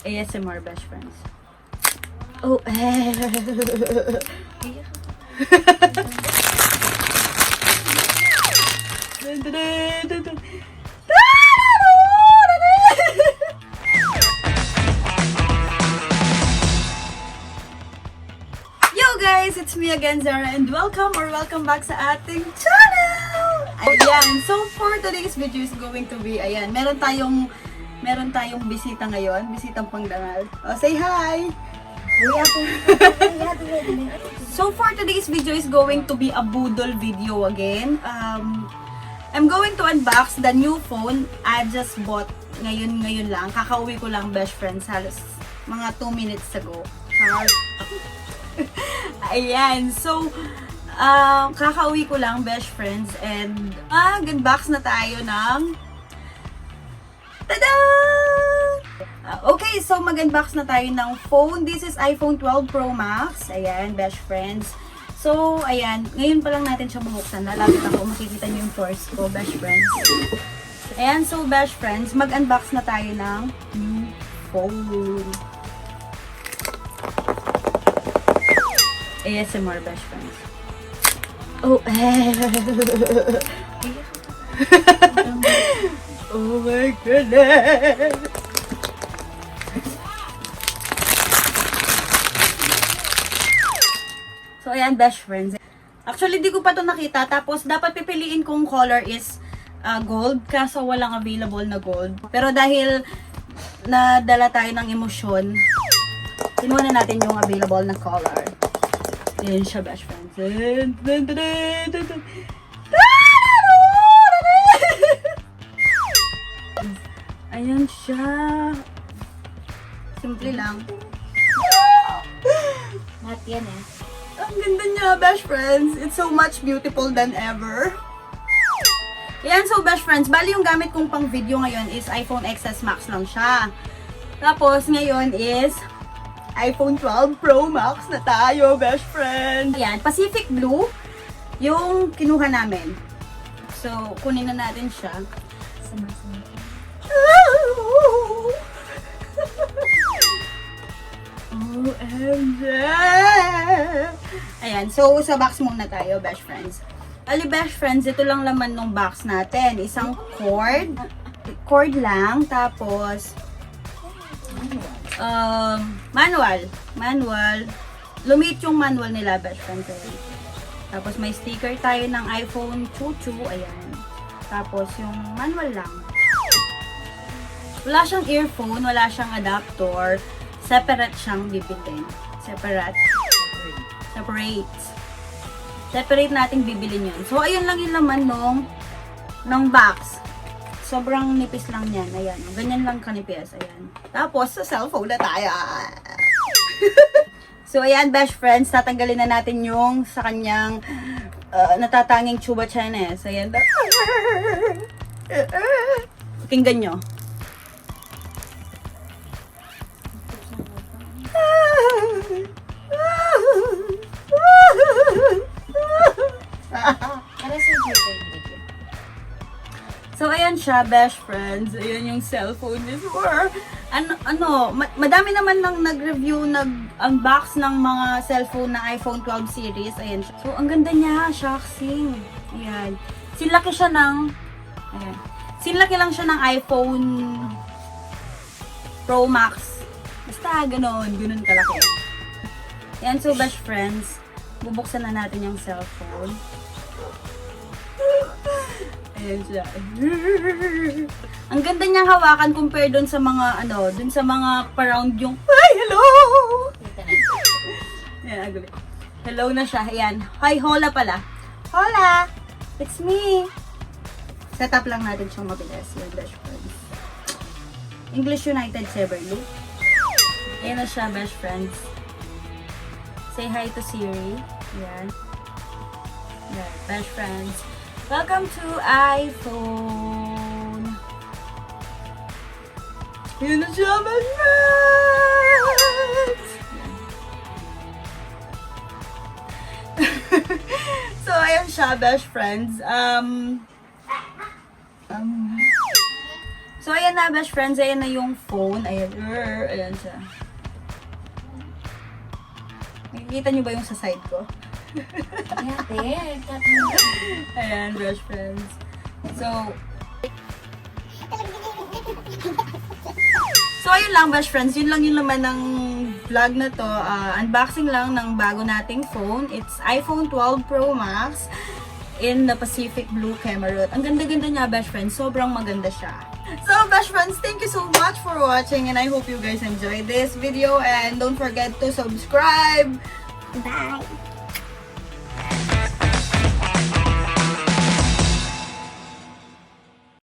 ASMR best friends. Oh, Yo guys, it's me again, Zara, and welcome back sa ating channel! Ayan, so for today's video is going to be, ayan, meron tayong bisita ngayon, bisitang pangdangal. Oh, say hi! So for today's video is going to be a budol video again. I'm going to unbox the new phone I just bought ngayon lang. Kakauwi ko lang, best friends, halos mga 2 minutes ago. Ayan, so kakauwi ko lang, best friends, and unbox na tayo ng tada! Okay, so mag-unbox na tayo ng phone. This is iPhone 12 Pro Max. Ayan, best friends. So, ayan, ngayon pa lang natin siya bubuksan. Lalapit ako, makikita niyo yung force ko, best friends. Ayan, so best friends, mag-unbox na tayo ng new phone. ASMR best friends. Oh, oh my goodness! So, ayan, best friends. Actually, di ko pa to nakita. Tapos, dapat pipiliin kong color is gold. Kaso, walang available na gold. Pero dahil nadala tayo ng emosyon, kinuha na natin yung available na color. Ayan siya, best friends. Ayan siya. Simple lang. Lahat yan eh. Ang ganda niya, best friends. It's so much beautiful than ever. Yan, so best friends, bali yung gamit kong pang video ngayon is iPhone XS Max lang siya. Tapos ngayon is iPhone 12 Pro Max na tayo, best friends. Ayan, Pacific Blue yung kinuha namin. So, kunin na natin siya. OMG! Ayan, so sa box muna tayo, best friends. Ali, best friends, ito lang laman ng box natin. Isang cord lang, tapos manual. Lumit yung manual nila, best friends. Ayan. Tapos may sticker tayo ng iPhone 22, ayan. Tapos yung manual lang. Wala siyang earphone, wala siyang adapter. Separate siyang bibilin. Separate nating bibilin yun. So, ayun lang yung laman ng box. Sobrang nipis lang yan. Ayan. Ganyan lang kanipis. Ayan. Tapos, sa cellphone na tayo. So, ayan, best friends. Tatanggalin na natin yung sa kanyang natatanging chuba Chinese. Ayan. Tingnan nyo. So, ayan siya, best friends. Ayan yung cellphone is for, madami naman nang nag-review, nag-unbox ng mga cellphone na iPhone 12 series. Ayan siya. So, ang ganda niya, shocksing. Ayan. Sinlaki lang siya ng iPhone Pro Max. Basta, ganun kalaki. Ayan, so best friends, bubuksan na natin yung cellphone. Ayan siya. Ang ganda niyang hawakan compare dun sa mga, dun sa mga pa-round yung, hi, hello! Ayan, aguli. Hello na siya. Ayan. Hi, hola pala. Hola! It's me! Set up lang natin siyang mabilis. Ayan, best friends. English United Severly. Ayan na siya, best friends. Say hi to Siri. Ayan. Ayan, best friends. Welcome to iPhone. Ayan na siya, best friends! So, ayan siya, best friends. So, So, ayan na, best friends. Ayan na yung phone. Ayan. Ayan siya. Nakikita niyo ba yung sa side ko? Ayan, best friends. So, ayun lang, best friends. Yun lang yung laman ng vlog na to. Unboxing lang ng bago nating phone. It's iPhone 12 Pro Max in the Pacific Blue Cameroon. Ang ganda-ganda niya, best friends. Sobrang maganda siya. So, best friends, thank you so much for watching and I hope you guys enjoyed this video and don't forget to subscribe. Bye!